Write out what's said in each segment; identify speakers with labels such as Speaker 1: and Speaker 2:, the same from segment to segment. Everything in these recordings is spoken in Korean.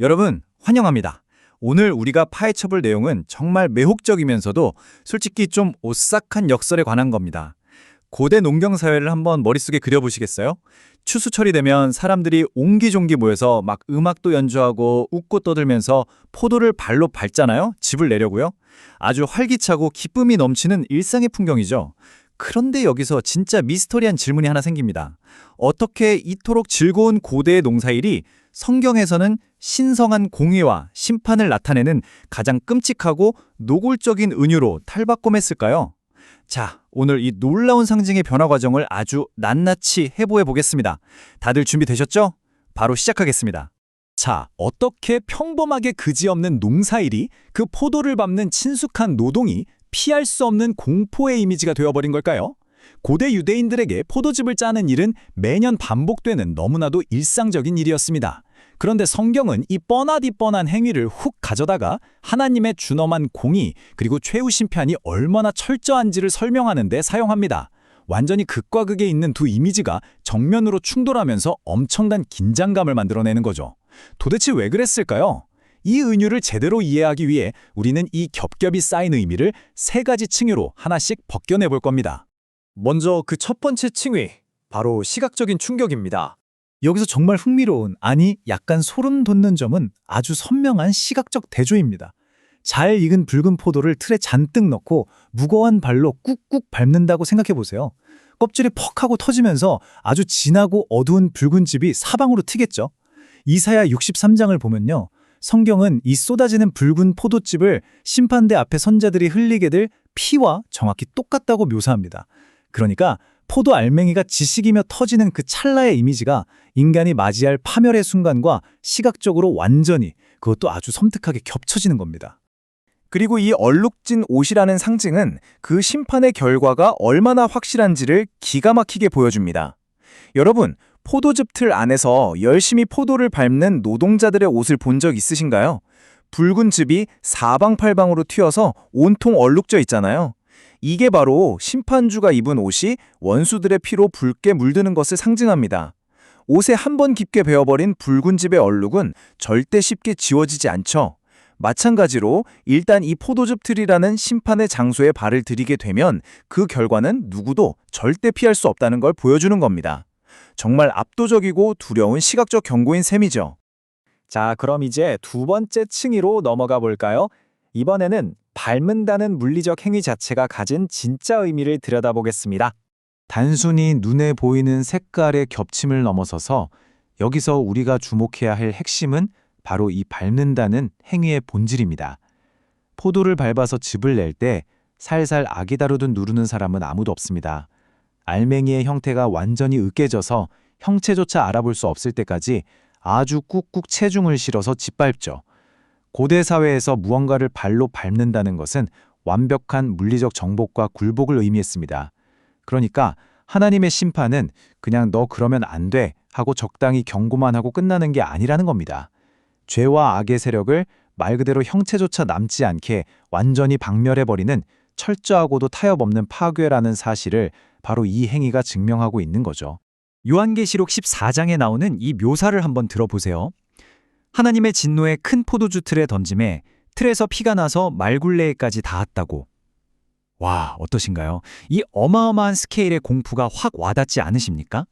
Speaker 1: 여러분, 환영합니다. 오늘 우리가 파헤쳐볼 내용은 정말 매혹적이면서도 솔직히 좀 오싹한 역설에 관한 겁니다. 고대 농경사회를 한번 머릿속에 그려보시겠어요? 추수철이 되면 사람들이 옹기종기 모여서 막 음악도 연주하고 웃고 떠들면서 포도를 발로 밟잖아요? 집을 내려고요. 아주 활기차고 기쁨이 넘치는 일상의 풍경이죠. 그런데 여기서 진짜 미스터리한 질문이 하나 생깁니다. 어떻게 이토록 즐거운 고대의 농사일이 성경에서는 신성한 공의와 심판을 나타내는 가장 끔찍하고 노골적인 은유로 탈바꿈했을까요? 자, 오늘 이 놀라운 상징의 변화 과정을 아주 낱낱이 해보해 보겠습니다. 다들 준비되셨죠? 바로 시작하겠습니다.
Speaker 2: 자, 어떻게 평범하게 그지없는 농사일이 그 포도를 밟는 친숙한 노동이 피할 수 없는 공포의 이미지가 되어버린 걸까요? 고대 유대인들에게 포도즙을 짜는 일은 매년 반복되는 너무나도 일상적인 일이었습니다. 그런데 성경은 이 뻔하디 뻔한 행위를 훅 가져다가 하나님의 준엄한 공의 그리고 최후 심판이 얼마나 철저한지를 설명하는 데 사용합니다. 완전히 극과 극에 있는 두 이미지가 정면으로 충돌하면서 엄청난 긴장감을 만들어내는 거죠. 도대체 왜 그랬을까요? 이 은유를 제대로 이해하기 위해 우리는 이 겹겹이 쌓인 의미를 세 가지 층위로 하나씩 벗겨내 볼 겁니다.
Speaker 3: 먼저 그 첫 번째 칭의, 바로 시각적인 충격입니다.
Speaker 2: 여기서 정말 흥미로운, 아니 약간 소름 돋는 점은 아주 선명한 시각적 대조입니다. 잘 익은 붉은 포도를 틀에 잔뜩 넣고 무거운 발로 꾹꾹 밟는다고 생각해 보세요. 껍질이 퍽 하고 터지면서 아주 진하고 어두운 붉은 즙이 사방으로 튀겠죠. 이사야 63장을 보면요. 성경은 이 쏟아지는 붉은 포도즙을 심판대 앞에 선자들이 흘리게 될 피와 정확히 똑같다고 묘사합니다. 그러니까 포도 알맹이가 지식이며 터지는 그 찰나의 이미지가 인간이 맞이할 파멸의 순간과 시각적으로 완전히, 그것도 아주 섬뜩하게 겹쳐지는 겁니다.
Speaker 3: 그리고 이 얼룩진 옷이라는 상징은 그 심판의 결과가 얼마나 확실한지를 기가 막히게 보여줍니다. 여러분, 포도즙 틀 안에서 열심히 포도를 밟는 노동자들의 옷을 본 적 있으신가요? 붉은 즙이 사방팔방으로 튀어서 온통 얼룩져 있잖아요. 이게 바로 심판주가 입은 옷이 원수들의 피로 붉게 물드는 것을 상징합니다. 옷에 한 번 깊게 베어버린 붉은 즙의 얼룩은 절대 쉽게 지워지지 않죠. 마찬가지로 일단 이 포도즙 틀이라는 심판의 장소에 발을 들이게 되면 그 결과는 누구도 절대 피할 수 없다는 걸 보여주는 겁니다. 정말 압도적이고 두려운 시각적 경고인 셈이죠. 자, 그럼 이제 두 번째 층위로 넘어가 볼까요? 이번에는 밟는다는 물리적 행위 자체가 가진 진짜 의미를 들여다보겠습니다.
Speaker 4: 단순히 눈에 보이는 색깔의 겹침을 넘어서서 여기서 우리가 주목해야 할 핵심은 바로 이 밟는다는 행위의 본질입니다. 포도를 밟아서 즙을 낼 때 살살 아기다루듯 누르는 사람은 아무도 없습니다. 알맹이의 형태가 완전히 으깨져서 형체조차 알아볼 수 없을 때까지 아주 꾹꾹 체중을 실어서 짓밟죠. 고대 사회에서 무언가를 발로 밟는다는 것은 완벽한 물리적 정복과 굴복을 의미했습니다. 그러니까 하나님의 심판은 그냥 너 그러면 안 돼 하고 적당히 경고만 하고 끝나는 게 아니라는 겁니다. 죄와 악의 세력을 말 그대로 형체조차 남지 않게 완전히 박멸해버리는 철저하고도 타협 없는 파괴라는 사실을 바로 이 행위가 증명하고 있는 거죠.
Speaker 2: 요한계시록 14장에 나오는 이 묘사를 한번 들어보세요. 하나님의 진노에 큰 포도주 틀에 던짐에 틀에서 피가 나서 말굴레에까지 닿았다고. 와, 어떠신가요? 이 어마어마한 스케일의 공포가 확 와닿지 않으십니까?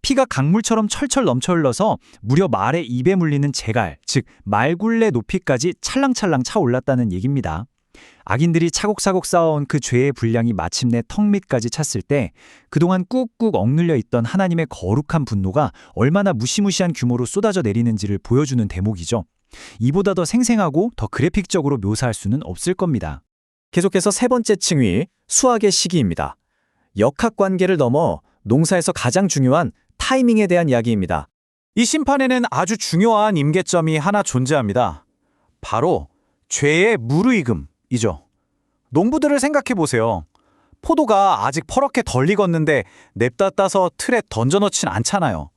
Speaker 2: 피가 강물처럼 철철 넘쳐 흘러서 무려 말의 입에 물리는 재갈, 즉 말굴레 높이까지 찰랑찰랑 차올랐다는 얘기입니다. 악인들이 차곡차곡 쌓아온 그 죄의 분량이 마침내 턱 밑까지 찼을 때 그동안 꾹꾹 억눌려 있던 하나님의 거룩한 분노가 얼마나 무시무시한 규모로 쏟아져 내리는지를 보여주는 대목이죠. 이보다 더 생생하고 더 그래픽적으로 묘사할 수는 없을 겁니다.
Speaker 3: 계속해서 세 번째 층위, 수학의 시기입니다. 역학관계를 넘어 농사에서 가장 중요한 타이밍에 대한 이야기입니다. 이 심판에는 아주 중요한 임계점이 하나 존재합니다. 바로 죄의 무르익음이죠. 농부들을 생각해 보세요. 포도가 아직 퍼렇게 덜 익었는데 냅다 따서 틀에 던져넣진 않잖아요.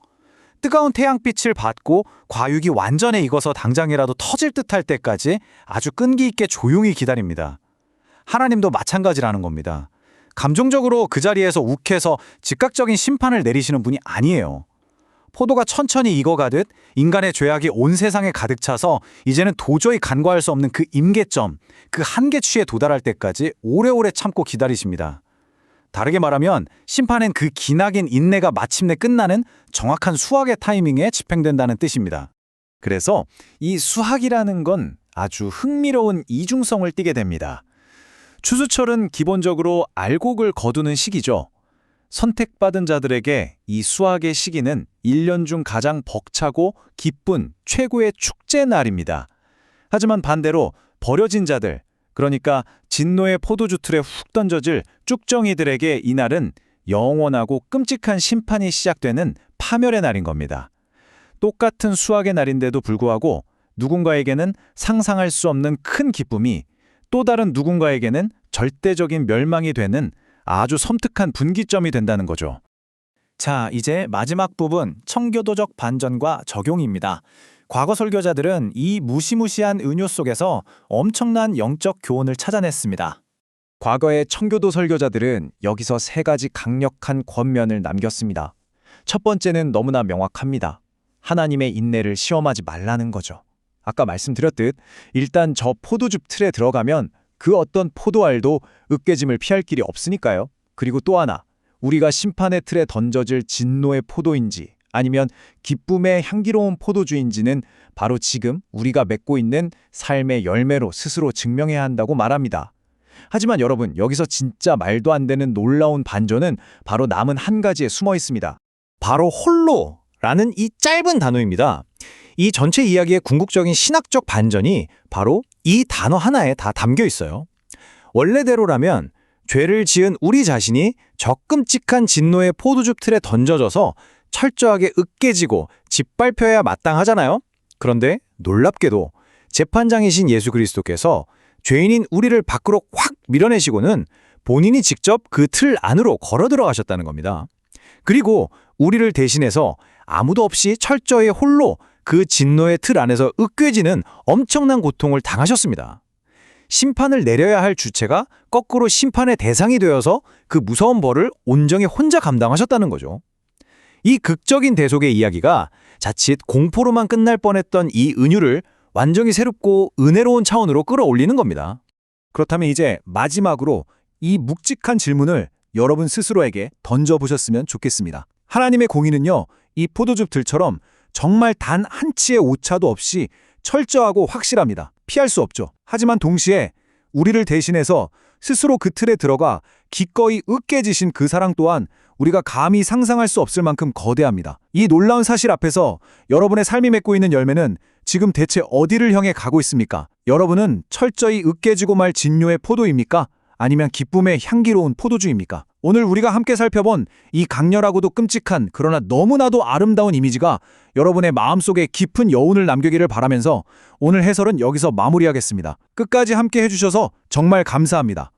Speaker 3: 뜨거운 태양빛을 받고 과육이 완전히 익어서 당장이라도 터질 듯할 때까지 아주 끈기 있게 조용히 기다립니다. 하나님도 마찬가지라는 겁니다. 감정적으로 그 자리에서 욱해서 즉각적인 심판을 내리시는 분이 아니에요. 포도가 천천히 익어가듯 인간의 죄악이 온 세상에 가득 차서 이제는 도저히 간과할 수 없는 그 임계점, 그 한계치에 도달할 때까지 오래오래 참고 기다리십니다. 다르게 말하면 심판은 그 기나긴 인내가 마침내 끝나는 정확한 수확의 타이밍에 집행된다는 뜻입니다. 그래서 이 수확이라는 건 아주 흥미로운 이중성을 띠게 됩니다. 추수철은 기본적으로 알곡을 거두는 시기죠. 선택받은 자들에게 이 수확의 시기는 1년 중 가장 벅차고 기쁜 최고의 축제 날입니다. 하지만 반대로 버려진 자들, 그러니까 진노의 포도주 틀에 훅 던져질 쭉정이들에게 이날은 영원하고 끔찍한 심판이 시작되는 파멸의 날인 겁니다. 똑같은 수확의 날인데도 불구하고 누군가에게는 상상할 수 없는 큰 기쁨이, 또 다른 누군가에게는 절대적인 멸망이 되는 아주 섬뜩한 분기점이 된다는 거죠. 자, 이제 마지막 부분, 청교도적 반전과 적용입니다. 과거 설교자들은 이 무시무시한 은유 속에서 엄청난 영적 교훈을 찾아냈습니다. 과거의 청교도 설교자들은 여기서 세 가지 강력한 권면을 남겼습니다. 첫 번째는 너무나 명확합니다. 하나님의 인내를 시험하지 말라는 거죠. 아까 말씀드렸듯 일단 저 포도즙 틀에 들어가면 그 어떤 포도알도 으깨짐을 피할 길이 없으니까요. 그리고 또 하나, 우리가 심판의 틀에 던져질 진노의 포도인지 아니면 기쁨의 향기로운 포도주인지는 바로 지금 우리가 맺고 있는 삶의 열매로 스스로 증명해야 한다고 말합니다. 하지만 여러분, 여기서 진짜 말도 안 되는 놀라운 반전은 바로 남은 한 가지에 숨어 있습니다. 바로 홀로라는 이 짧은 단어입니다. 이 전체 이야기의 궁극적인 신학적 반전이 바로 이 단어 하나에 다 담겨 있어요. 원래대로라면 죄를 지은 우리 자신이 저 끔찍한 진노의 포도즙 틀에 던져져서 철저하게 으깨지고 짓밟혀야 마땅하잖아요. 그런데 놀랍게도 재판장이신 예수 그리스도께서 죄인인 우리를 밖으로 확 밀어내시고는 본인이 직접 그 틀 안으로 걸어 들어가셨다는 겁니다. 그리고 우리를 대신해서 아무도 없이 철저히 홀로 그 진노의 틀 안에서 으깨지는 엄청난 고통을 당하셨습니다. 심판을 내려야 할 주체가 거꾸로 심판의 대상이 되어서 그 무서운 벌을 온전히 혼자 감당하셨다는 거죠. 이 극적인 대속의 이야기가 자칫 공포로만 끝날 뻔했던 이 은유를 완전히 새롭고 은혜로운 차원으로 끌어올리는 겁니다. 그렇다면 이제 마지막으로 이 묵직한 질문을 여러분 스스로에게 던져보셨으면 좋겠습니다. 하나님의 공의는요, 이 포도즙 들처럼 정말 단 한 치의 오차도 없이 철저하고 확실합니다. 피할 수 없죠. 하지만 동시에 우리를 대신해서 스스로 그 틀에 들어가 기꺼이 으깨지신 그 사랑 또한 우리가 감히 상상할 수 없을 만큼 거대합니다. 이 놀라운 사실 앞에서 여러분의 삶이 맺고 있는 열매는 지금 대체 어디를 향해 가고 있습니까? 여러분은 철저히 으깨지고 말 진노의 포도입니까? 아니면 기쁨의 향기로운 포도주입니까? 오늘 우리가 함께 살펴본 이 강렬하고도 끔찍한 그러나 너무나도 아름다운 이미지가 여러분의 마음속에 깊은 여운을 남기기를 바라면서 오늘 해설은 여기서 마무리하겠습니다. 끝까지 함께 해주셔서 정말 감사합니다.